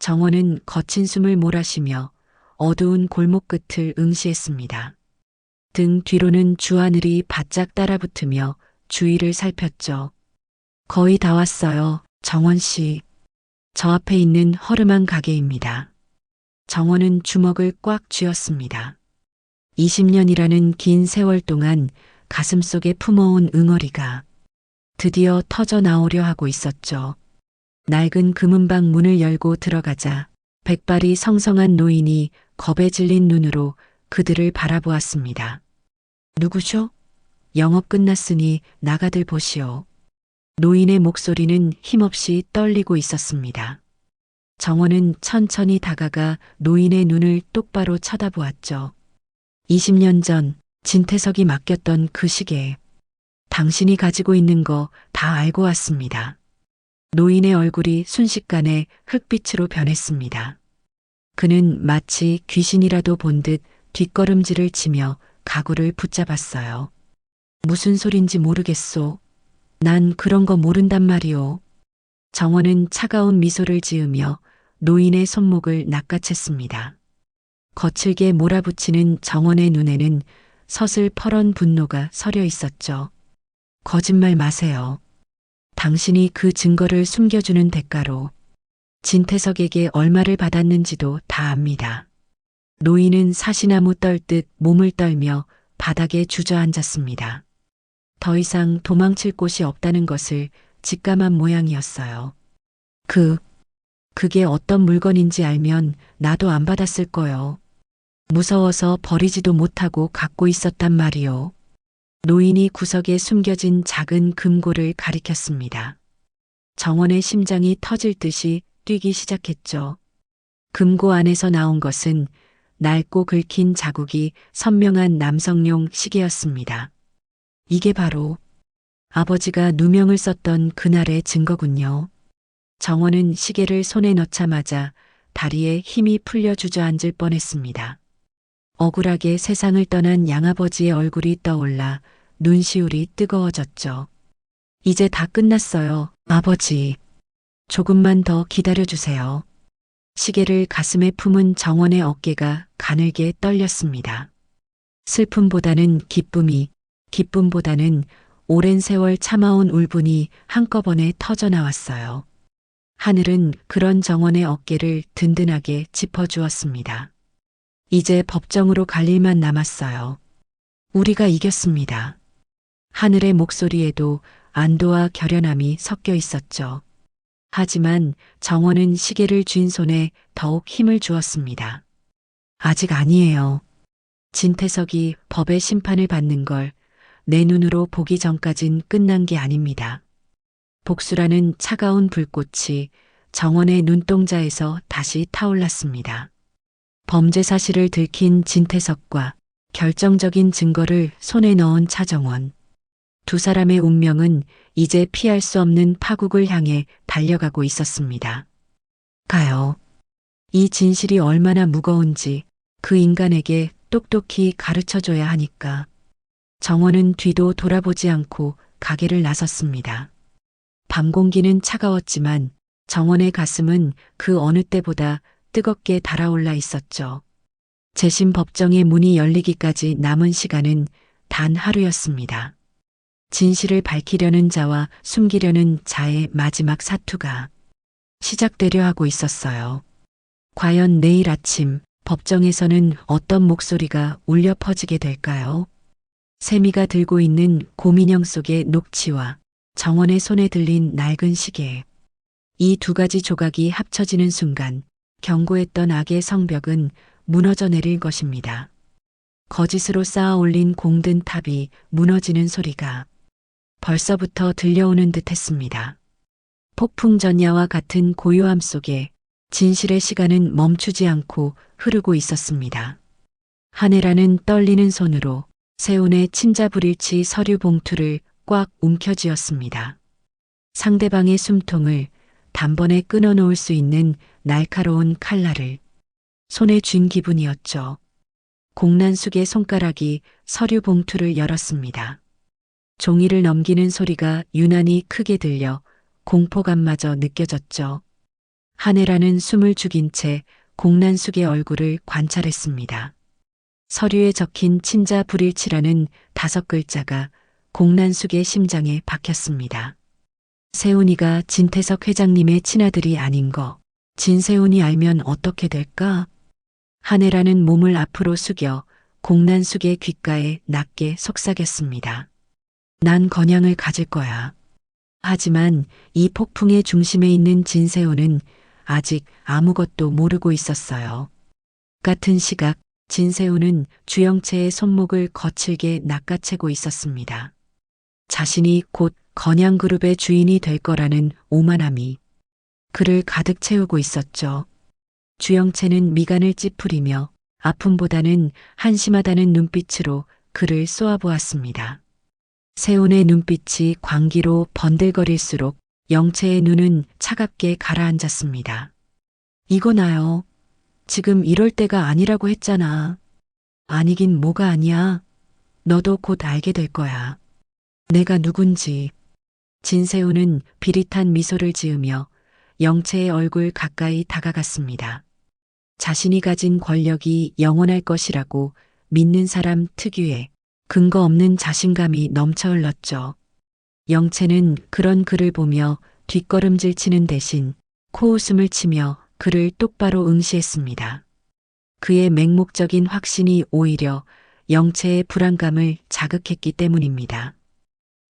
정원은 거친 숨을 몰아쉬며 어두운 골목 끝을 응시했습니다. 등 뒤로는 주하늘이 바짝 따라붙으며 주위를 살폈죠. 거의 다 왔어요, 정원 씨. 저 앞에 있는 허름한 가게입니다. 정원은 주먹을 꽉 쥐었습니다. 20년이라는 긴 세월 동안 가슴속에 품어온 응어리가 드디어 터져 나오려 하고 있었죠. 낡은 금은방 문을 열고 들어가자 백발이 성성한 노인이 겁에 질린 눈으로 그들을 바라보았습니다. 누구셔? 영업 끝났으니 나가들 보시오. 노인의 목소리는 힘없이 떨리고 있었습니다. 정원은 천천히 다가가 노인의 눈을 똑바로 쳐다보았죠. 20년 전 진태석이 맡겼던 그 시계. 당신이 가지고 있는 거 다 알고 왔습니다. 노인의 얼굴이 순식간에 흙빛으로 변했습니다. 그는 마치 귀신이라도 본 듯 뒷걸음질을 치며 가구를 붙잡았어요. 무슨 소린지 모르겠소. 난 그런 거 모른단 말이오. 정원은 차가운 미소를 지으며 노인의 손목을 낚아챘습니다. 거칠게 몰아붙이는 정원의 눈에는 서슬퍼런 분노가 서려 있었죠. 거짓말 마세요. 당신이 그 증거를 숨겨주는 대가로 진태석에게 얼마를 받았는지도 다 압니다. 노인은 사시나무 떨듯 몸을 떨며 바닥에 주저앉았습니다. 더 이상 도망칠 곳이 없다는 것을 직감한 모양이었어요. 그게 어떤 물건인지 알면 나도 안 받았을 거요. 무서워서 버리지도 못하고 갖고 있었단 말이요. 노인이 구석에 숨겨진 작은 금고를 가리켰습니다. 정원의 심장이 터질 듯이 뛰기 시작했죠. 금고 안에서 나온 것은 낡고 긁힌 자국이 선명한 남성용 시계였습니다. 이게 바로 아버지가 누명을 썼던 그날의 증거군요. 정원은 시계를 손에 넣자마자 다리에 힘이 풀려 주저앉을 뻔했습니다. 억울하게 세상을 떠난 양아버지의 얼굴이 떠올라 눈시울이 뜨거워졌죠. 이제 다 끝났어요, 아버지. 조금만 더 기다려주세요. 시계를 가슴에 품은 정원의 어깨가 가늘게 떨렸습니다. 슬픔보다는 기쁨보다는 오랜 세월 참아온 울분이 한꺼번에 터져 나왔어요. 하늘은 그런 정원의 어깨를 든든하게 짚어주었습니다. 이제 법정으로 갈 일만 남았어요. 우리가 이겼습니다. 하늘의 목소리에도 안도와 결연함이 섞여 있었죠. 하지만 정원은 시계를 쥔 손에 더욱 힘을 주었습니다. 아직 아니에요. 진태석이 법의 심판을 받는 걸 내 눈으로 보기 전까진 끝난 게 아닙니다. 복수라는 차가운 불꽃이 정원의 눈동자에서 다시 타올랐습니다. 범죄 사실을 들킨 진태석과 결정적인 증거를 손에 넣은 차정원. 두 사람의 운명은 이제 피할 수 없는 파국을 향해 달려가고 있었습니다. 가요. 이 진실이 얼마나 무거운지 그 인간에게 똑똑히 가르쳐줘야 하니까. 정원은 뒤도 돌아보지 않고 가게를 나섰습니다. 밤 공기는 차가웠지만 정원의 가슴은 그 어느 때보다 뜨겁게 달아올라 있었죠. 재심 법정의 문이 열리기까지 남은 시간은 단 하루였습니다. 진실을 밝히려는 자와 숨기려는 자의 마지막 사투가 시작되려 하고 있었어요. 과연 내일 아침 법정에서는 어떤 목소리가 울려 퍼지게 될까요? 세미가 들고 있는 곰인형 속의 녹취와 정원의 손에 들린 낡은 시계. 이 두 가지 조각이 합쳐지는 순간 견고했던 악의 성벽은 무너져 내릴 것입니다. 거짓으로 쌓아 올린 공든 탑이 무너지는 소리가 벌써부터 들려오는 듯 했습니다. 폭풍 전야와 같은 고요함 속에 진실의 시간은 멈추지 않고 흐르고 있었습니다. 한혜라는 떨리는 손으로 세운의 친자불일치 서류 봉투를 꽉 움켜쥐었습니다. 상대방의 숨통을 단번에 끊어놓을 수 있는 날카로운 칼날을 손에 쥔 기분이었죠. 공란숙의 손가락이 서류 봉투를 열었습니다. 종이를 넘기는 소리가 유난히 크게 들려 공포감마저 느껴졌죠. 한혜라는 숨을 죽인 채 공난숙의 얼굴을 관찰했습니다. 서류에 적힌 친자 불일치라는 5글자가 공난숙의 심장에 박혔습니다. 세훈이가 진태석 회장님의 친아들이 아닌 거 진세훈이 알면 어떻게 될까? 한혜라는 몸을 앞으로 숙여 공난숙의 귓가에 낮게 속삭였습니다. 난 건양을 가질 거야. 하지만 이 폭풍의 중심에 있는 진세훈은 아직 아무것도 모르고 있었어요. 같은 시각 진세훈은 주영채의 손목을 거칠게 낚아채고 있었습니다. 자신이 곧 건양그룹의 주인이 될 거라는 오만함이 그를 가득 채우고 있었죠. 주영채는 미간을 찌푸리며 아픔보다는 한심하다는 눈빛으로 그를 쏘아보았습니다. 세훈의 눈빛이 광기로 번들거릴수록 영채의 눈은 차갑게 가라앉았습니다. 이거 나요. 지금 이럴 때가 아니라고 했잖아. 아니긴 뭐가 아니야. 너도 곧 알게 될 거야. 내가 누군지. 진세훈은 비릿한 미소를 지으며 영채의 얼굴 가까이 다가갔습니다. 자신이 가진 권력이 영원할 것이라고 믿는 사람 특유의 근거 없는 자신감이 넘쳐 흘렀죠. 영채는 그런 그를 보며 뒷걸음질 치는 대신 코웃음을 치며 그를 똑바로 응시했습니다. 그의 맹목적인 확신이 오히려 영채의 불안감을 자극했기 때문입니다.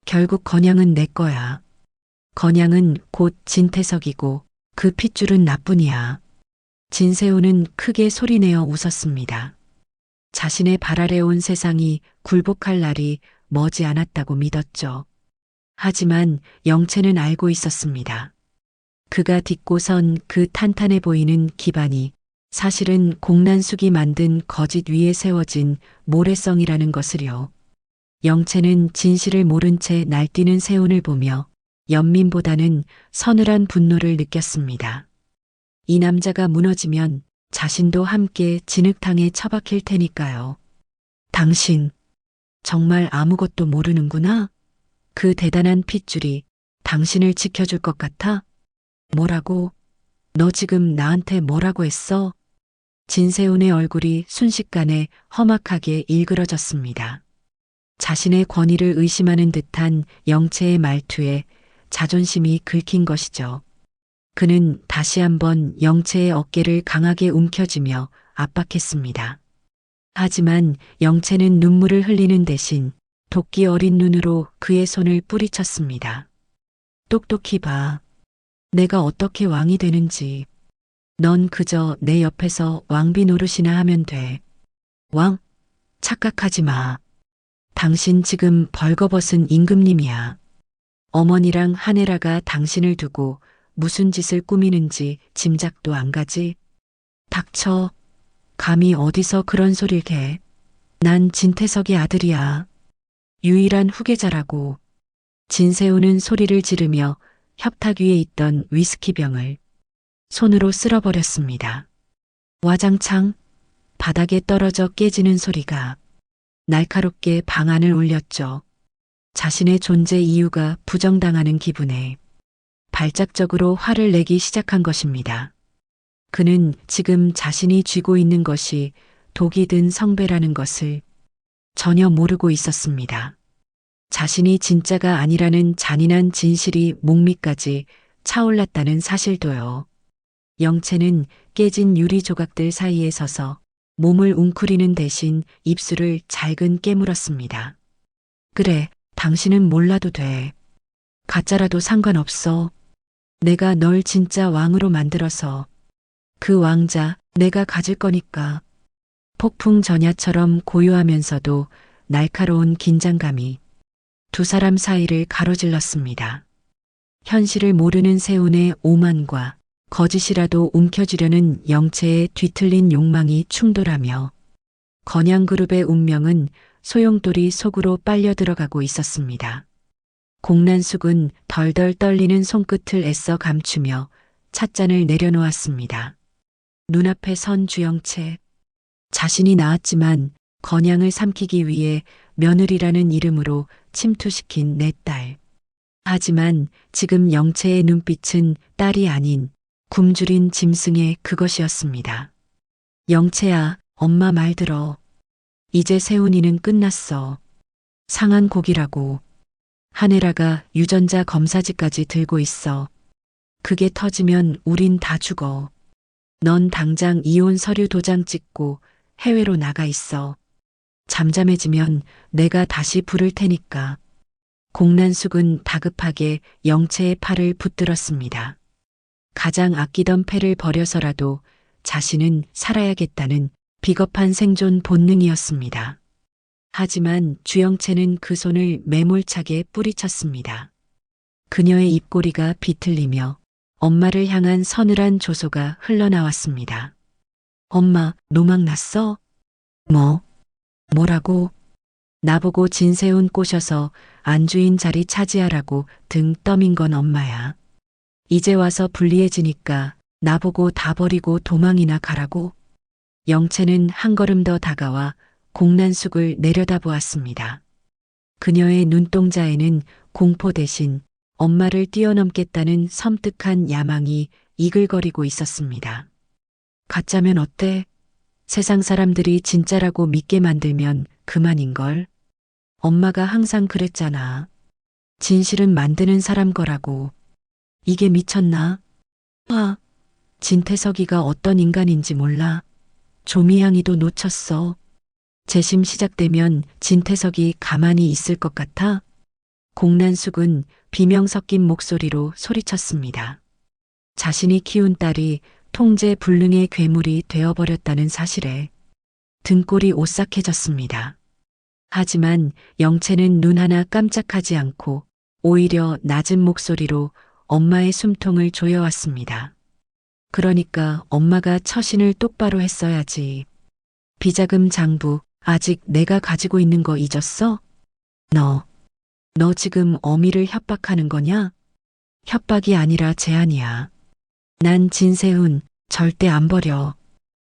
결국 건양은 내 거야. 건양은 곧 진태석이고 그 핏줄은 나뿐이야. 진세훈은 크게 소리내어 웃었습니다. 자신의 발 아래 온 세상이 굴복할 날이 머지 않았다고 믿었죠. 하지만 영채는 알고 있었습니다. 그가 딛고 선 그 탄탄해 보이는 기반이 사실은 공난숙이 만든 거짓 위에 세워진 모래성이라는 것을요. 영채는 진실을 모른 채 날뛰는 세훈을 보며 연민보다는 서늘한 분노를 느꼈습니다. 이 남자가 무너지면 자신도 함께 진흙탕에 처박힐 테니까요. 당신 정말 아무것도 모르는구나. 그 대단한 핏줄이 당신을 지켜줄 것 같아? 뭐라고? 너 지금 나한테 뭐라고 했어? 진세훈의 얼굴이 순식간에 험악하게 일그러졌습니다. 자신의 권위를 의심하는 듯한 영채의 말투에 자존심이 긁힌 것이죠. 그는 다시 한번 영채의 어깨를 강하게 움켜쥐며 압박했습니다. 하지만 영채는 눈물을 흘리는 대신 도끼 어린 눈으로 그의 손을 뿌리쳤습니다. 똑똑히 봐. 내가 어떻게 왕이 되는지. 넌 그저 내 옆에서 왕비 노릇이나 하면 돼. 왕? 착각하지 마. 당신 지금 벌거벗은 임금님이야. 어머니랑 한혜라가 당신을 두고 무슨 짓을 꾸미는지 짐작도 안 가지? 닥쳐. 감히 어디서 그런 소릴 개. 난 진태석의 아들이야. 유일한 후계자라고. 진세훈은 소리를 지르며 협탁 위에 있던 위스키병을 손으로 쓸어버렸습니다. 와장창 바닥에 떨어져 깨지는 소리가 날카롭게 방안을 울렸죠. 자신의 존재 이유가 부정당하는 기분에 발작적으로 화를 내기 시작한 것입니다. 그는 지금 자신이 쥐고 있는 것이 독이 든 성배라는 것을 전혀 모르고 있었습니다. 자신이 진짜가 아니라는 잔인한 진실이 목밑까지 차올랐다는 사실도요. 영채는 깨진 유리 조각들 사이에 서서 몸을 웅크리는 대신 입술을 잘근 깨물었습니다. 그래, 당신은 몰라도 돼. 가짜라도 상관없어. 내가 널 진짜 왕으로 만들어서 그 왕자 내가 가질 거니까. 폭풍 전야처럼 고요하면서도 날카로운 긴장감이 두 사람 사이를 가로질렀습니다. 현실을 모르는 세훈의 오만과 거짓이라도 움켜쥐려는 영채의 뒤틀린 욕망이 충돌하며 건양그룹의 운명은 소용돌이 속으로 빨려 들어가고 있었습니다. 공난숙은 덜덜 떨리는 손끝을 애써 감추며 찻잔을 내려놓았습니다. 눈앞에 선 주영채. 자신이 낳았지만 건양을 삼키기 위해 며느리라는 이름으로 침투시킨 내 딸. 하지만 지금 영채의 눈빛은 딸이 아닌 굶주린 짐승의 그것이었습니다. 영채야, 엄마 말 들어. 이제 세훈이는 끝났어. 상한 고기라고. 하늘아가 유전자 검사지까지 들고 있어. 그게 터지면 우린 다 죽어. 넌 당장 이혼 서류 도장 찍고 해외로 나가 있어. 잠잠해지면 내가 다시 부를 테니까. 공란숙은 다급하게 영채의 팔을 붙들었습니다. 가장 아끼던 패를 버려서라도 자신은 살아야겠다는 비겁한 생존 본능이었습니다. 하지만 주영채는 그 손을 매몰차게 뿌리쳤습니다. 그녀의 입꼬리가 비틀리며 엄마를 향한 서늘한 조소가 흘러나왔습니다. 엄마, 노막 났어? 뭐라고? 나보고 진세훈 꼬셔서 안주인 자리 차지하라고 등 떠민 건 엄마야. 이제 와서 불리해지니까 나보고 다 버리고 도망이나 가라고? 영채는 한 걸음 더 다가와 공란숙을 내려다보았습니다. 그녀의 눈동자에는 공포 대신 엄마를 뛰어넘겠다는 섬뜩한 야망이 이글거리고 있었습니다. 가짜면 어때? 세상 사람들이 진짜라고 믿게 만들면 그만인걸. 엄마가 항상 그랬잖아. 진실은 만드는 사람 거라고. 이게 미쳤나? 진태석이가 어떤 인간인지 몰라. 조미향이도 놓쳤어. 재심 시작되면 진태석이 가만히 있을 것 같아? 공란숙은 비명 섞인 목소리로 소리쳤습니다. 자신이 키운 딸이 통제 불능의 괴물이 되어버렸다는 사실에 등골이 오싹해졌습니다. 하지만 영채는 눈 하나 깜짝하지 않고 오히려 낮은 목소리로 엄마의 숨통을 조여왔습니다. 그러니까 엄마가 처신을 똑바로 했어야지. 비자금 장부 아직 내가 가지고 있는 거 잊었어? 너 지금 어미를 협박하는 거냐? 협박이 아니라 제안이야. 난 진세훈 절대 안 버려.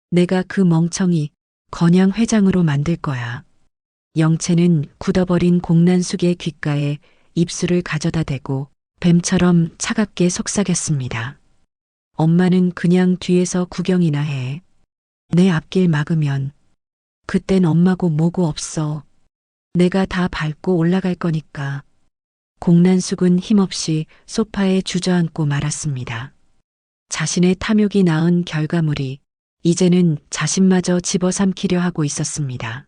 내가 그 멍청이 건양 회장으로 만들 거야. 영채는 굳어버린 공란숙의 귓가에 입술을 가져다 대고 뱀처럼 차갑게 속삭였습니다. 엄마는 그냥 뒤에서 구경이나 해. 내 앞길 막으면 그땐 엄마고 뭐고 없어. 내가 다 밟고 올라갈 거니까. 공란숙은 힘없이 소파에 주저앉고 말았습니다. 자신의 탐욕이 낳은 결과물이 이제는 자신마저 집어삼키려 하고 있었습니다.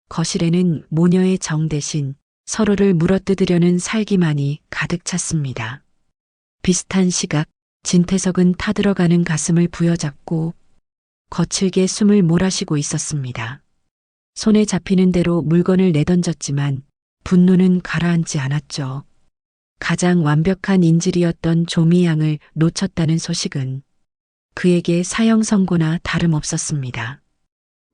거실에는 모녀의 정 대신 서로를 물어뜯으려는 살기만이 가득 찼습니다. 비슷한 시각 진태석은 타들어가는 가슴을 부여잡고 거칠게 숨을 몰아쉬고 있었습니다. 손에 잡히는 대로 물건을 내던졌지만 분노는 가라앉지 않았죠. 가장 완벽한 인질이었던 조미양을 놓쳤다는 소식은 그에게 사형 선고나 다름없었습니다.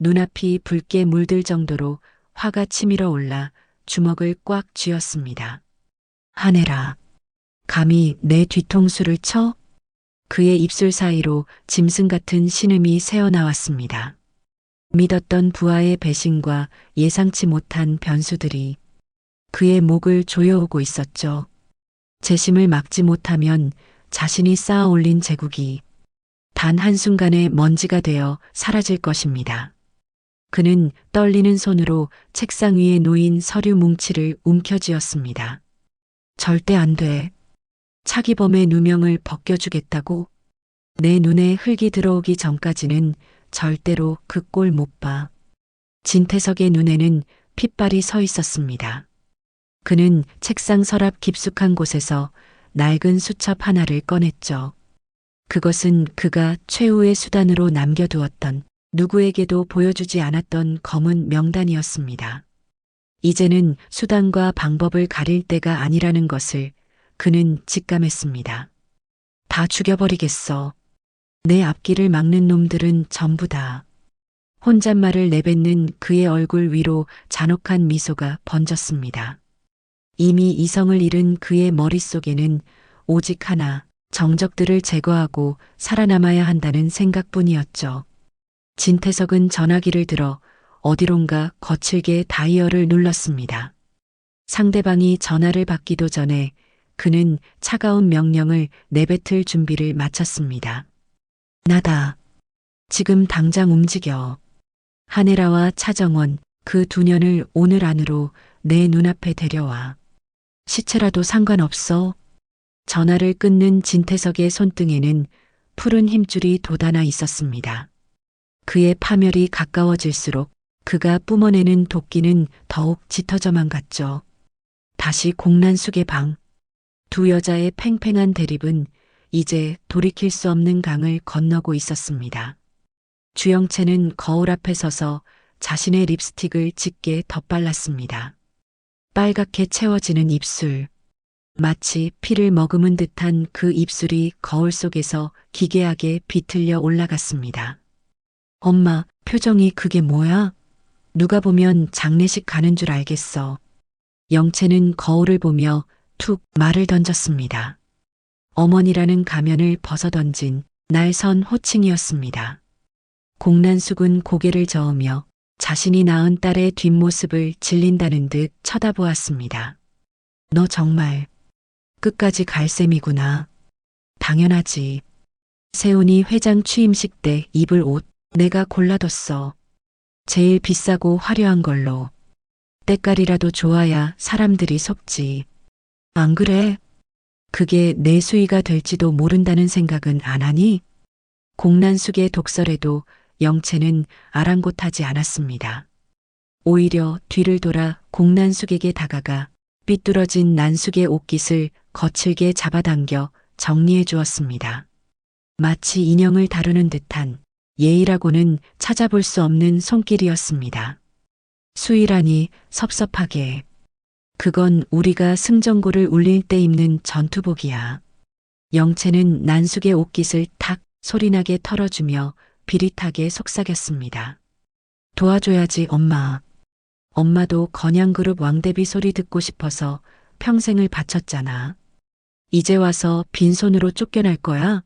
눈앞이 붉게 물들 정도로 화가 치밀어 올라 주먹을 꽉 쥐었습니다. 하늘아, 감히 내 뒤통수를 쳐? 그의 입술 사이로 짐승 같은 신음이 새어나왔습니다. 믿었던 부하의 배신과 예상치 못한 변수들이 그의 목을 조여오고 있었죠. 재심을 막지 못하면 자신이 쌓아 올린 제국이 단 한순간에 먼지가 되어 사라질 것입니다. 그는 떨리는 손으로 책상 위에 놓인 서류 뭉치를 움켜쥐었습니다. 절대 안 돼. 차기범의 누명을 벗겨주겠다고? 내 눈에 흙이 들어오기 전까지는 절대로 그 꼴 못 봐. 진태석의 눈에는 핏발이 서 있었습니다. 그는 책상 서랍 깊숙한 곳에서 낡은 수첩 하나를 꺼냈죠. 그것은 그가 최후의 수단으로 남겨두었던 누구에게도 보여주지 않았던 검은 명단이었습니다. 이제는 수단과 방법을 가릴 때가 아니라는 것을 그는 직감했습니다. 다 죽여버리겠어. 내 앞길을 막는 놈들은 전부 다. 혼잣말을 내뱉는 그의 얼굴 위로 잔혹한 미소가 번졌습니다. 이미 이성을 잃은 그의 머릿속에는 오직 하나, 정적들을 제거하고 살아남아야 한다는 생각뿐이었죠. 진태석은 전화기를 들어 어디론가 거칠게 다이얼을 눌렀습니다. 상대방이 전화를 받기도 전에 그는 차가운 명령을 내뱉을 준비를 마쳤습니다. 나다. 지금 당장 움직여. 한혜라와 차정원, 그 두 년을 오늘 안으로 내 눈앞에 데려와. 시체라도 상관없어. 전화를 끊는 진태석의 손등에는 푸른 힘줄이 돋아나 있었습니다. 그의 파멸이 가까워질수록 그가 뿜어내는 도끼는 더욱 짙어져만 갔죠. 다시 공란숙의 방. 두 여자의 팽팽한 대립은 이제 돌이킬 수 없는 강을 건너고 있었습니다. 주영채는 거울 앞에 서서 자신의 립스틱을 짙게 덧발랐습니다. 빨갛게 채워지는 입술. 마치 피를 머금은 듯한 그 입술이 거울 속에서 기괴하게 비틀려 올라갔습니다. 엄마, 표정이 그게 뭐야? 누가 보면 장례식 가는 줄 알겠어. 영채는 거울을 보며 툭 말을 던졌습니다. 어머니라는 가면을 벗어던진 날선 호칭이었습니다. 공란숙은 고개를 저으며 자신이 낳은 딸의 뒷모습을 질린다는 듯 쳐다보았습니다. 너 정말 끝까지 갈 셈이구나. 당연하지. 세훈이 회장 취임식 때 입을 옷 내가 골라뒀어. 제일 비싸고 화려한 걸로. 때깔이라도 좋아야 사람들이 속지. 안 그래? 그게 내 수위가 될지도 모른다는 생각은 안 하니? 공란숙의 독설에도 영채는 아랑곳하지 않았습니다. 오히려 뒤를 돌아 공란숙에게 다가가 삐뚤어진 난숙의 옷깃을 거칠게 잡아당겨 정리해 주었습니다. 마치 인형을 다루는 듯한 예의라고는 찾아볼 수 없는 손길이었습니다. 수이라니 섭섭하게. 그건 우리가 승전고를 울릴 때 입는 전투복이야. 영채는 난숙의 옷깃을 탁 소리나게 털어주며 비릿하게 속삭였습니다. 도와줘야지 엄마. 엄마도 건양그룹 왕대비 소리 듣고 싶어서 평생을 바쳤잖아. 이제 와서 빈손으로 쫓겨날 거야?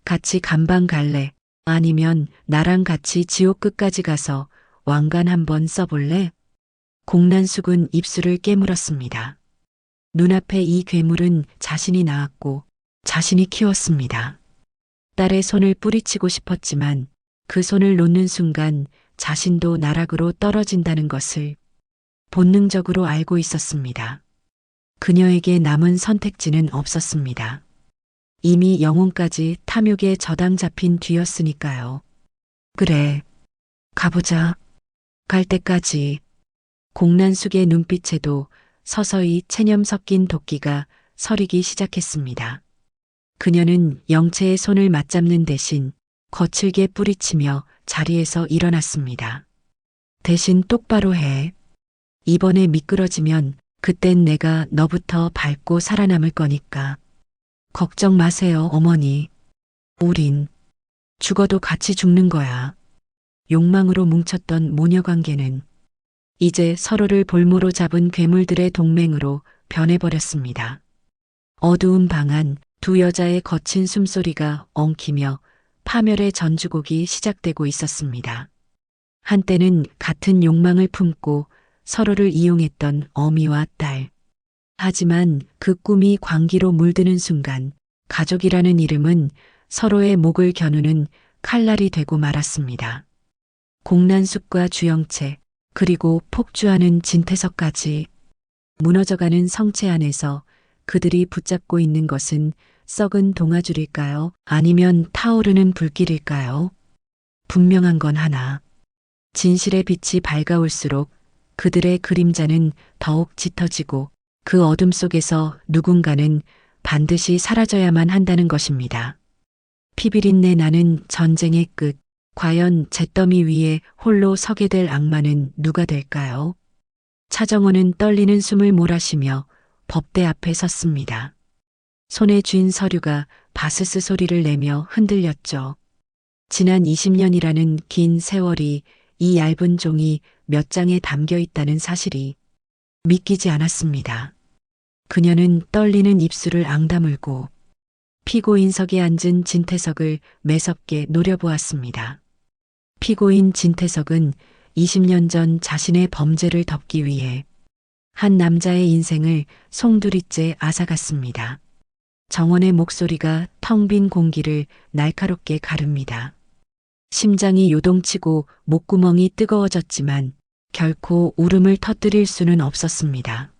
같이 감방 갈래? 아니면 나랑 같이 지옥 끝까지 가서 왕관 한번 써볼래? 공란숙은 입술을 깨물었습니다. 눈앞에 이 괴물은 자신이 낳았고 자신이 키웠습니다. 딸의 손을 뿌리치고 싶었지만 그 손을 놓는 순간 자신도 나락으로 떨어진다는 것을 본능적으로 알고 있었습니다. 그녀에게 남은 선택지는 없었습니다. 이미 영혼까지 탐욕에 저당 잡힌 뒤였으니까요. 그래, 가보자. 갈 때까지. 공란숙의 눈빛에도 서서히 체념 섞인 도끼가 서리기 시작했습니다. 그녀는 영채의 손을 맞잡는 대신 거칠게 뿌리치며 자리에서 일어났습니다. 대신 똑바로 해. 이번에 미끄러지면 그땐 내가 너부터 밟고 살아남을 거니까. 걱정 마세요, 어머니. 우린 죽어도 같이 죽는 거야. 욕망으로 뭉쳤던 모녀 관계는 이제 서로를 볼모로 잡은 괴물들의 동맹으로 변해버렸습니다. 어두운 방 안 두 여자의 거친 숨소리가 엉키며 파멸의 전주곡이 시작되고 있었습니다. 한때는 같은 욕망을 품고 서로를 이용했던 어미와 딸. 하지만 그 꿈이 광기로 물드는 순간 가족이라는 이름은 서로의 목을 겨누는 칼날이 되고 말았습니다. 공란숙과 주영채 그리고 폭주하는 진태석까지 무너져가는 성체 안에서 그들이 붙잡고 있는 것은 썩은 동아줄일까요? 아니면 타오르는 불길일까요? 분명한 건 하나. 진실의 빛이 밝아올수록 그들의 그림자는 더욱 짙어지고 그 어둠 속에서 누군가는 반드시 사라져야만 한다는 것입니다. 피비린내 나는 전쟁의 끝. 과연 잿더미 위에 홀로 서게 될 악마는 누가 될까요? 차정원은 떨리는 숨을 몰아쉬며 법대 앞에 섰습니다. 손에 쥔 서류가 바스스 소리를 내며 흔들렸죠. 지난 20년이라는 긴 세월이 이 얇은 종이 몇 장에 담겨 있다는 사실이 믿기지 않았습니다. 그녀는 떨리는 입술을 앙다물고 피고인석에 앉은 진태석을 매섭게 노려보았습니다. 피고인 진태석은 20년 전 자신의 범죄를 덮기 위해 한 남자의 인생을 송두리째 앗아갔습니다. 정원의 목소리가 텅 빈 공기를 날카롭게 가릅니다. 심장이 요동치고 목구멍이 뜨거워졌지만 결코 울음을 터뜨릴 수는 없었습니다.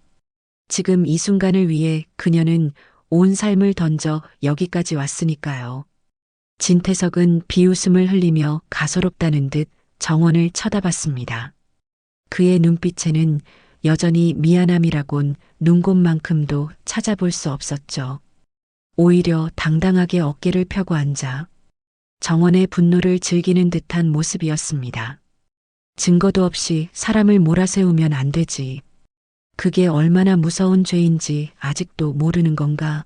지금 이 순간을 위해 그녀는 온 삶을 던져 여기까지 왔으니까요. 진태석은 비웃음을 흘리며 가소롭다는 듯 정원을 쳐다봤습니다. 그의 눈빛에는 여전히 미안함이라곤 눈곱만큼도 찾아볼 수 없었죠. 오히려 당당하게 어깨를 펴고 앉아 정원의 분노를 즐기는 듯한 모습이었습니다. 증거도 없이 사람을 몰아세우면 안 되지. 그게 얼마나 무서운 죄인지 아직도 모르는 건가?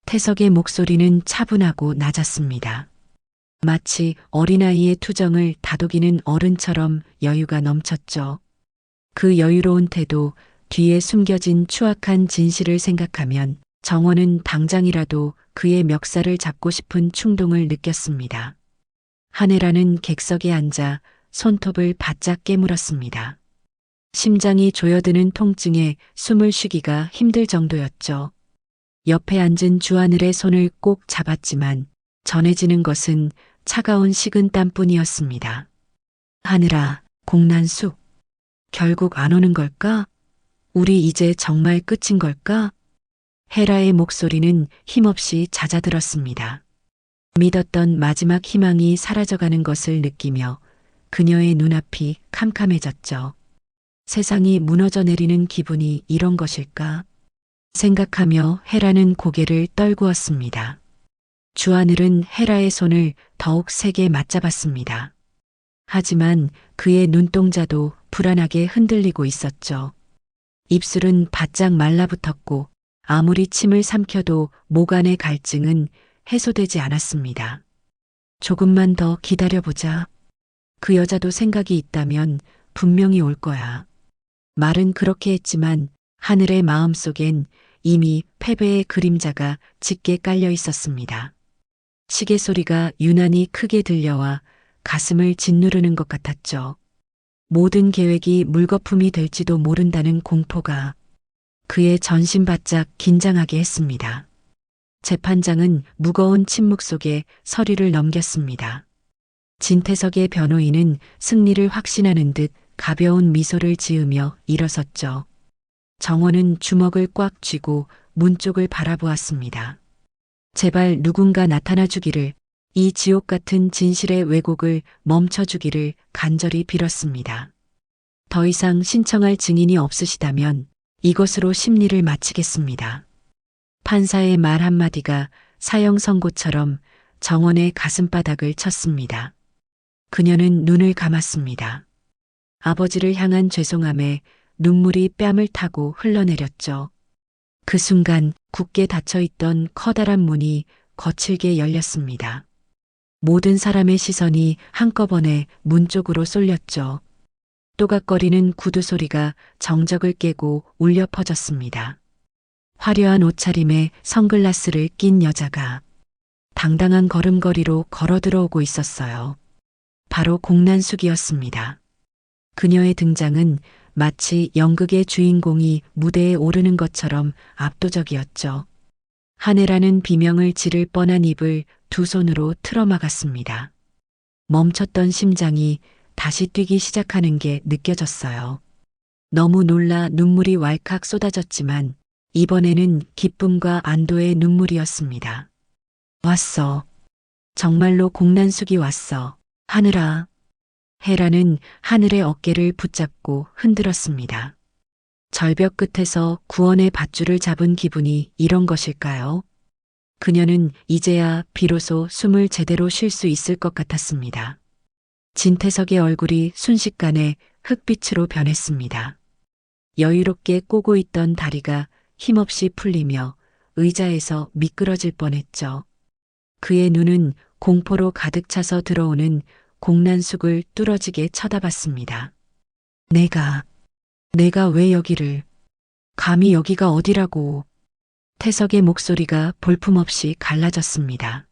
태석의 목소리는 차분하고 낮았습니다. 마치 어린아이의 투정을 다독이는 어른처럼 여유가 넘쳤죠. 그 여유로운 태도 뒤에 숨겨진 추악한 진실을 생각하면 정원은 당장이라도 그의 멱살을 잡고 싶은 충동을 느꼈습니다. 한혜라는 객석에 앉아 손톱을 바짝 깨물었습니다. 심장이 조여드는 통증에 숨을 쉬기가 힘들 정도였죠. 옆에 앉은 주하늘의 손을 꼭 잡았지만 전해지는 것은 차가운 식은 땀뿐이었습니다. 하늘아, 공난숙. 결국 안 오는 걸까? 우리 이제 정말 끝인 걸까? 헤라의 목소리는 힘없이 잦아들었습니다. 믿었던 마지막 희망이 사라져가는 것을 느끼며 그녀의 눈앞이 캄캄해졌죠. 세상이 무너져 내리는 기분이 이런 것일까? 생각하며 헤라는 고개를 떨구었습니다. 주하늘은 헤라의 손을 더욱 세게 맞잡았습니다. 하지만 그의 눈동자도 불안하게 흔들리고 있었죠. 입술은 바짝 말라붙었고 아무리 침을 삼켜도 목 안의 갈증은 해소되지 않았습니다. 조금만 더 기다려보자. 그 여자도 생각이 있다면 분명히 올 거야. 말은 그렇게 했지만 하늘의 마음속엔 이미 패배의 그림자가 짙게 깔려 있었습니다. 시계 소리가 유난히 크게 들려와 가슴을 짓누르는 것 같았죠. 모든 계획이 물거품이 될지도 모른다는 공포가 그의 전신 바짝 긴장하게 했습니다. 재판장은 무거운 침묵 속에 서류를 넘겼습니다. 진태석의 변호인은 승리를 확신하는 듯 가벼운 미소를 지으며 일어섰죠. 정원은 주먹을 꽉 쥐고 문 쪽을 바라보았습니다. 제발 누군가 나타나 주기를, 이 지옥 같은 진실의 왜곡을 멈춰주기를 간절히 빌었습니다. 더 이상 신청할 증인이 없으시다면 이것으로 심리를 마치겠습니다. 판사의 말 한마디가 사형 선고처럼 정원의 가슴바닥을 쳤습니다. 그녀는 눈을 감았습니다. 아버지를 향한 죄송함에 눈물이 뺨을 타고 흘러내렸죠. 그 순간 굳게 닫혀있던 커다란 문이 거칠게 열렸습니다. 모든 사람의 시선이 한꺼번에 문 쪽으로 쏠렸죠. 또각거리는 구두 소리가 정적을 깨고 울려 퍼졌습니다. 화려한 옷차림에 선글라스를 낀 여자가 당당한 걸음걸이로 걸어 들어오고 있었어요. 바로 공난숙이었습니다. 그녀의 등장은 마치 연극의 주인공이 무대에 오르는 것처럼 압도적이었죠. 한혜라는 비명을 지를 뻔한 입을 두 손으로 틀어막았습니다. 멈췄던 심장이 다시 뛰기 시작하는 게 느껴졌어요. 너무 놀라 눈물이 왈칵 쏟아졌지만 이번에는 기쁨과 안도의 눈물이었습니다. 왔어. 정말로 공난숙이 왔어. 하늘아. 헤라는 하늘의 어깨를 붙잡고 흔들었습니다. 절벽 끝에서 구원의 밧줄을 잡은 기분이 이런 것일까요? 그녀는 이제야 비로소 숨을 제대로 쉴 수 있을 것 같았습니다. 진태석의 얼굴이 순식간에 흑빛으로 변했습니다. 여유롭게 꼬고 있던 다리가 힘없이 풀리며 의자에서 미끄러질 뻔했죠. 그의 눈은 공포로 가득 차서 들어오는 공난숙을 뚫어지게 쳐다봤습니다. 내가 왜 여기를, 감히 여기가 어디라고. 태석의 목소리가 볼품없이 갈라졌습니다.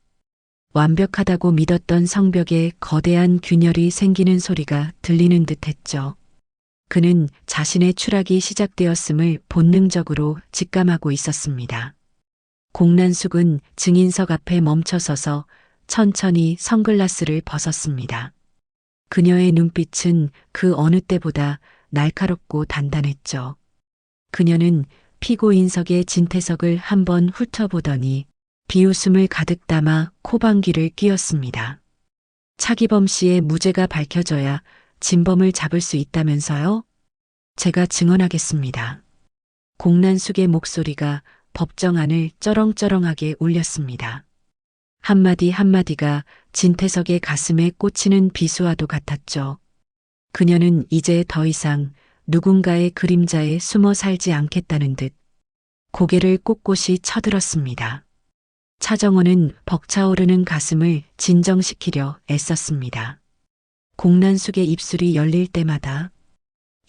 완벽하다고 믿었던 성벽에 거대한 균열이 생기는 소리가 들리는 듯 했죠. 그는 자신의 추락이 시작되었음을 본능적으로 직감하고 있었습니다. 공난숙은 증인석 앞에 멈춰서서 천천히 선글라스를 벗었습니다. 그녀의 눈빛은 그 어느 때보다 날카롭고 단단했죠. 그녀는 피고인석의 진태석을 한번 훑어보더니 비웃음을 가득 담아 코방귀를 뀌었습니다. 차기범 씨의 무죄가 밝혀져야 진범을 잡을 수 있다면서요? 제가 증언하겠습니다. 공난숙의 목소리가 법정 안을 쩌렁쩌렁하게 울렸습니다. 한마디 한마디가 진태석의 가슴에 꽂히는 비수와도 같았죠. 그녀는 이제 더 이상 누군가의 그림자에 숨어 살지 않겠다는 듯 고개를 꼿꼿이 쳐들었습니다. 차정원은 벅차오르는 가슴을 진정시키려 애썼습니다. 공난숙의 입술이 열릴 때마다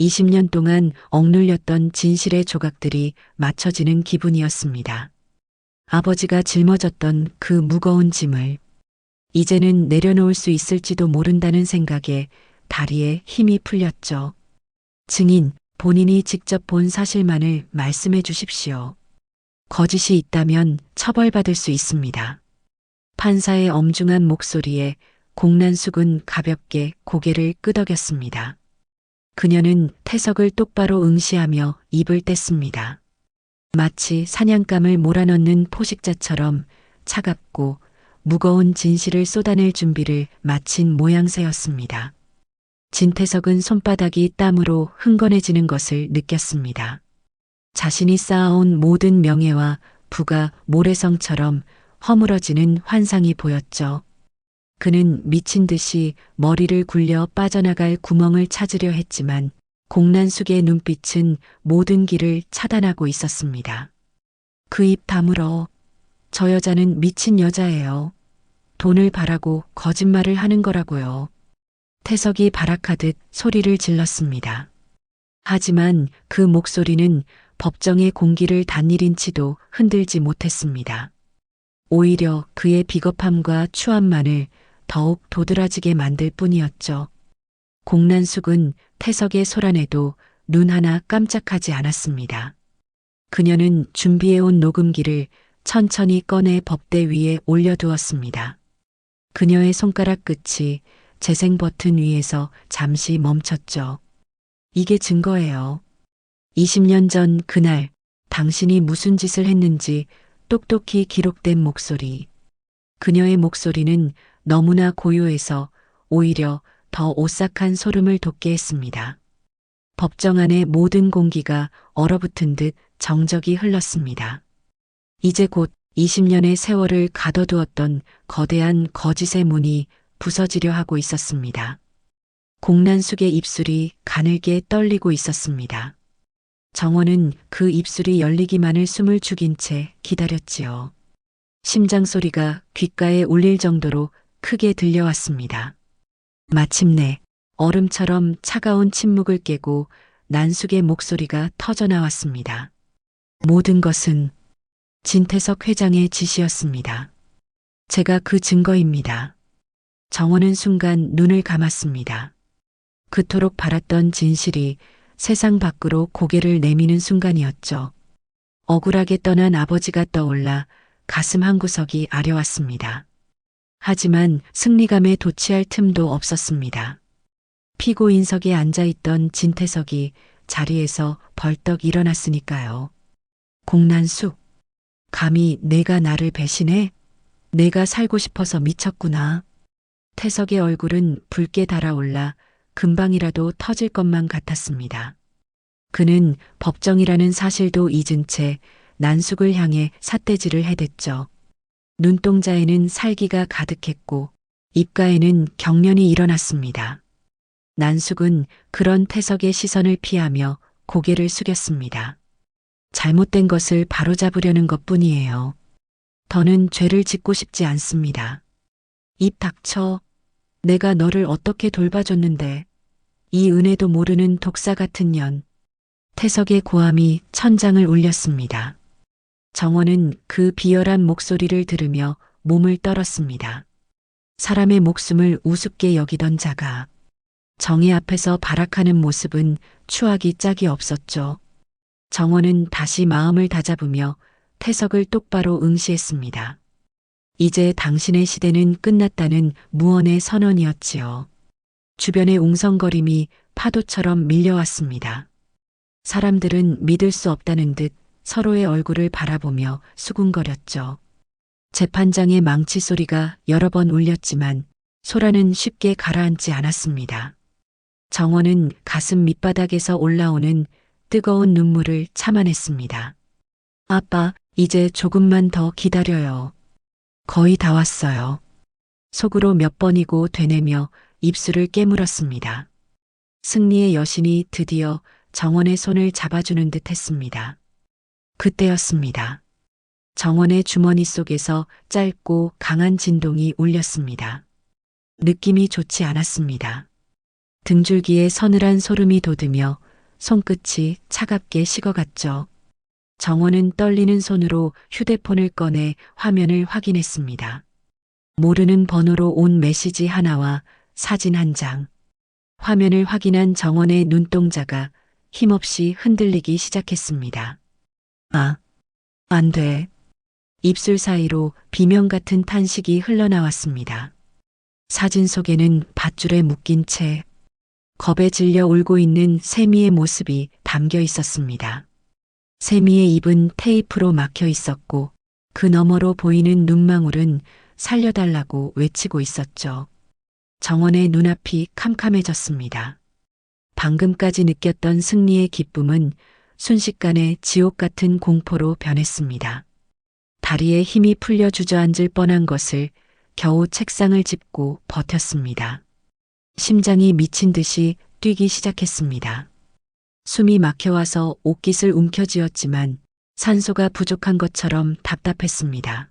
20년 동안 억눌렸던 진실의 조각들이 맞춰지는 기분이었습니다. 아버지가 짊어졌던 그 무거운 짐을 이제는 내려놓을 수 있을지도 모른다는 생각에 다리에 힘이 풀렸죠. 증인, 본인이 직접 본 사실만을 말씀해 주십시오. 거짓이 있다면 처벌받을 수 있습니다. 판사의 엄중한 목소리에 공난숙은 가볍게 고개를 끄덕였습니다. 그녀는 태석을 똑바로 응시하며 입을 뗐습니다. 마치 사냥감을 몰아넣는 포식자처럼 차갑고 무거운 진실을 쏟아낼 준비를 마친 모양새였습니다. 진태석은 손바닥이 땀으로 흥건해지는 것을 느꼈습니다. 자신이 쌓아온 모든 명예와 부가 모래성처럼 허물어지는 환상이 보였죠. 그는 미친 듯이 머리를 굴려 빠져나갈 구멍을 찾으려 했지만 공난숙의 눈빛은 모든 길을 차단하고 있었습니다. 그 입 다물어. 저 여자는 미친 여자예요. 돈을 바라고 거짓말을 하는 거라고요. 태석이 발악하듯 소리를 질렀습니다. 하지만 그 목소리는 법정의 공기를 단일인치도 흔들지 못했습니다. 오히려 그의 비겁함과 추함만을 더욱 도드라지게 만들 뿐이었죠. 공난숙은 태석의 소란에도 눈 하나 깜짝하지 않았습니다. 그녀는 준비해온 녹음기를 천천히 꺼내 법대 위에 올려두었습니다. 그녀의 손가락 끝이 재생 버튼 위에서 잠시 멈췄죠. 이게 증거예요. 20년 전 그날 당신이 무슨 짓을 했는지 똑똑히 기록된 목소리. 그녀의 목소리는 너무나 고요해서 오히려 더 오싹한 소름을 돋게 했습니다. 법정 안의 모든 공기가 얼어붙은 듯 정적이 흘렀습니다. 이제 곧 20년의 세월을 가둬두었던 거대한 거짓의 문이 부서지려 하고 있었습니다. 공난숙의 입술이 가늘게 떨리고 있었습니다. 정원은 그 입술이 열리기만을 숨을 죽인 채 기다렸지요. 심장 소리가 귓가에 울릴 정도로 크게 들려왔습니다. 마침내 얼음처럼 차가운 침묵을 깨고 난숙의 목소리가 터져나왔습니다. 모든 것은 진태석 회장의 지시였습니다. 제가 그 증거입니다. 정원은 순간 눈을 감았습니다. 그토록 바랐던 진실이 세상 밖으로 고개를 내미는 순간이었죠. 억울하게 떠난 아버지가 떠올라 가슴 한구석이 아려왔습니다. 하지만 승리감에 도취할 틈도 없었습니다. 피고인석에 앉아있던 진태석이 자리에서 벌떡 일어났으니까요. 공난숙, 감히 내가 나를 배신해? 내가 살고 싶어서 미쳤구나. 태석의 얼굴은 붉게 달아올라 금방이라도 터질 것만 같았습니다. 그는 법정이라는 사실도 잊은 채 난숙을 향해 삿대질을 해댔죠. 눈동자에는 살기가 가득했고 입가에는 경련이 일어났습니다. 난숙은 그런 태석의 시선을 피하며 고개를 숙였습니다. 잘못된 것을 바로잡으려는 것뿐이에요. 더는 죄를 짓고 싶지 않습니다. 입 닥쳐. 내가 너를 어떻게 돌봐줬는데. 이 은혜도 모르는 독사 같은 년. 태석의 고함이 천장을 울렸습니다. 정원은 그 비열한 목소리를 들으며 몸을 떨었습니다. 사람의 목숨을 우습게 여기던 자가 정희 앞에서 발악하는 모습은 추하기 짝이 없었죠. 정원은 다시 마음을 다잡으며 태석을 똑바로 응시했습니다. 이제 당신의 시대는 끝났다는 무언의 선언이었지요. 주변의 웅성거림이 파도처럼 밀려왔습니다. 사람들은 믿을 수 없다는 듯 서로의 얼굴을 바라보며 수군거렸죠. 재판장의 망치 소리가 여러 번 울렸지만 소라는 쉽게 가라앉지 않았습니다. 정원은 가슴 밑바닥에서 올라오는 뜨거운 눈물을 참아냈습니다. 아빠, 이제 조금만 더 기다려요. 거의 다 왔어요. 속으로 몇 번이고 되뇌며 입술을 깨물었습니다. 승리의 여신이 드디어 정원의 손을 잡아주는 듯 했습니다. 그때였습니다. 정원의 주머니 속에서 짧고 강한 진동이 울렸습니다. 느낌이 좋지 않았습니다. 등줄기에 서늘한 소름이 돋으며 손끝이 차갑게 식어갔죠. 정원은 떨리는 손으로 휴대폰을 꺼내 화면을 확인했습니다. 모르는 번호로 온 메시지 하나와 사진 한 장. 화면을 확인한 정원의 눈동자가 힘없이 흔들리기 시작했습니다. 아, 안 돼. 입술 사이로 비명 같은 탄식이 흘러나왔습니다. 사진 속에는 밧줄에 묶인 채 겁에 질려 울고 있는 세미의 모습이 담겨 있었습니다. 세미의 입은 테이프로 막혀 있었고 그 너머로 보이는 눈망울은 살려달라고 외치고 있었죠. 정원의 눈앞이 캄캄해졌습니다. 방금까지 느꼈던 승리의 기쁨은 순식간에 지옥 같은 공포로 변했습니다. 다리에 힘이 풀려 주저앉을 뻔한 것을 겨우 책상을 짚고 버텼습니다. 심장이 미친 듯이 뛰기 시작했습니다. 숨이 막혀와서 옷깃을 움켜쥐었지만 산소가 부족한 것처럼 답답했습니다.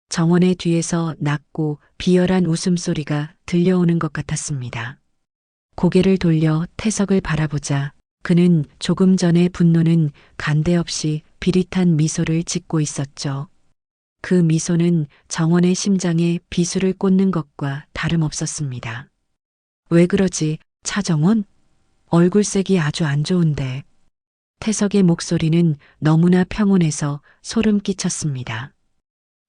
정원의 뒤에서 낮고 비열한 웃음소리가 들려오는 것 같았습니다. 고개를 돌려 태석을 바라보자 그는 조금 전의 분노는 간대 없이 비릿한 미소를 짓고 있었죠. 그 미소는 정원의 심장에 비수를 꽂는 것과 다름없었습니다. 왜 그러지, 차정원? 얼굴색이 아주 안 좋은데. 태석의 목소리는 너무나 평온해서 소름 끼쳤습니다.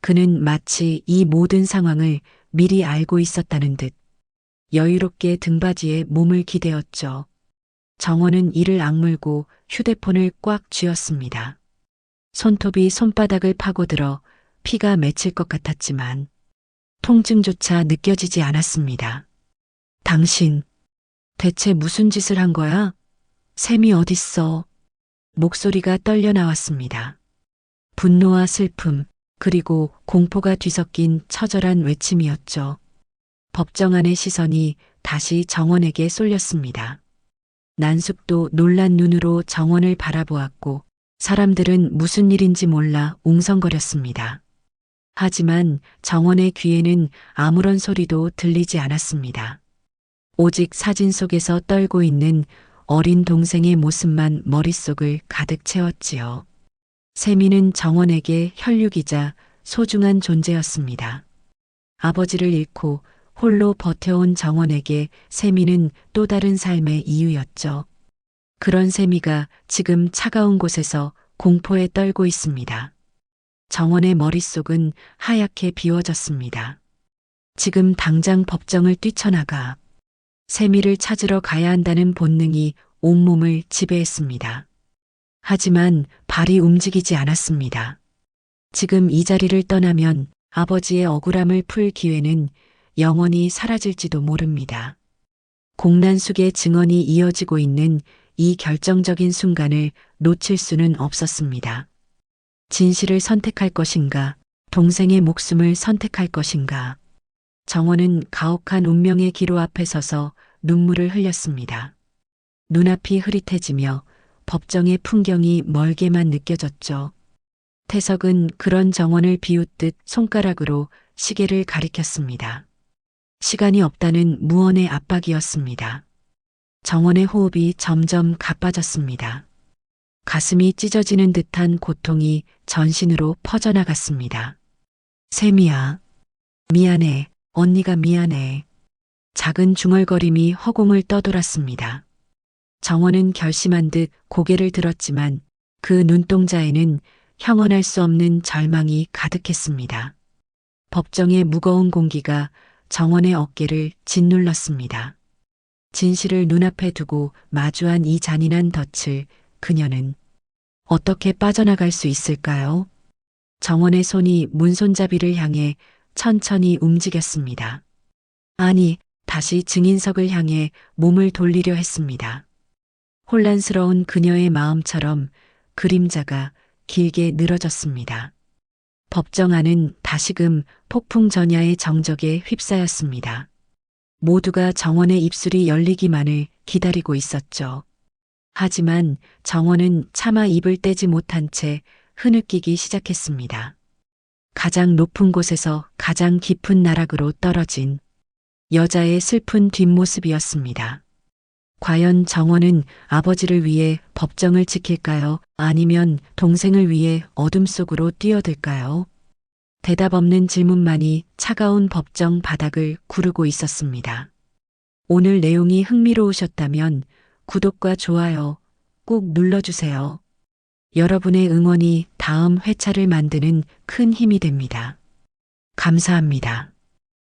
그는 마치 이 모든 상황을 미리 알고 있었다는 듯 여유롭게 등받이에 몸을 기대었죠. 정원은 이를 악물고 휴대폰을 꽉 쥐었습니다. 손톱이 손바닥을 파고들어 피가 맺힐 것 같았지만 통증조차 느껴지지 않았습니다. 당신, 대체 무슨 짓을 한 거야? 샘이 어딨어? 목소리가 떨려 나왔습니다. 분노와 슬픔, 그리고 공포가 뒤섞인 처절한 외침이었죠. 법정 안의 시선이 다시 정원에게 쏠렸습니다. 난숙도 놀란 눈으로 정원을 바라보았고 사람들은 무슨 일인지 몰라 웅성거렸습니다. 하지만 정원의 귀에는 아무런 소리도 들리지 않았습니다. 오직 사진 속에서 떨고 있는 어린 동생의 모습만 머릿속을 가득 채웠지요. 세미는 정원에게 혈육이자 소중한 존재였습니다. 아버지를 잃고 홀로 버텨온 정원에게 세미는 또 다른 삶의 이유였죠. 그런 세미가 지금 차가운 곳에서 공포에 떨고 있습니다. 정원의 머릿속은 하얗게 비워졌습니다. 지금 당장 법정을 뛰쳐나가 세미를 찾으러 가야 한다는 본능이 온몸을 지배했습니다. 하지만 발이 움직이지 않았습니다. 지금 이 자리를 떠나면 아버지의 억울함을 풀 기회는 영원히 사라질지도 모릅니다. 공난숙의 증언이 이어지고 있는 이 결정적인 순간을 놓칠 수는 없었습니다. 진실을 선택할 것인가, 동생의 목숨을 선택할 것인가. 정원은 가혹한 운명의 기로 앞에 서서 눈물을 흘렸습니다. 눈앞이 흐릿해지며 법정의 풍경이 멀게만 느껴졌죠. 태석은 그런 정원을 비웃듯 손가락으로 시계를 가리켰습니다. 시간이 없다는 무언의 압박이었습니다. 정원의 호흡이 점점 가빠졌습니다. 가슴이 찢어지는 듯한 고통이 전신으로 퍼져나갔습니다. 세미야, 미안해. 언니가 미안해. 작은 중얼거림이 허공을 떠돌았습니다. 정원은 결심한 듯 고개를 들었지만 그 눈동자에는 형언할 수 없는 절망이 가득했습니다. 법정의 무거운 공기가 정원의 어깨를 짓눌렀습니다. 진실을 눈앞에 두고 마주한 이 잔인한 덫을 그녀는 어떻게 빠져나갈 수 있을까요? 정원의 손이 문손잡이를 향해 천천히 움직였습니다. 아니, 다시 증인석을 향해 몸을 돌리려 했습니다. 혼란스러운 그녀의 마음처럼 그림자가 길게 늘어졌습니다. 법정 안은 다시금 폭풍 전야의 정적에 휩싸였습니다. 모두가 정원의 입술이 열리기만을 기다리고 있었죠. 하지만 정원은 차마 입을 떼지 못한 채 흐느끼기 시작했습니다. 가장 높은 곳에서 가장 깊은 나락으로 떨어진 여자의 슬픈 뒷모습이었습니다. 과연 정원은 아버지를 위해 법정을 지킬까요? 아니면 동생을 위해 어둠 속으로 뛰어들까요? 대답 없는 질문만이 차가운 법정 바닥을 구르고 있었습니다. 오늘 내용이 흥미로우셨다면 구독과 좋아요 꼭 눌러주세요. 여러분의 응원이 다음 회차를 만드는 큰 힘이 됩니다. 감사합니다.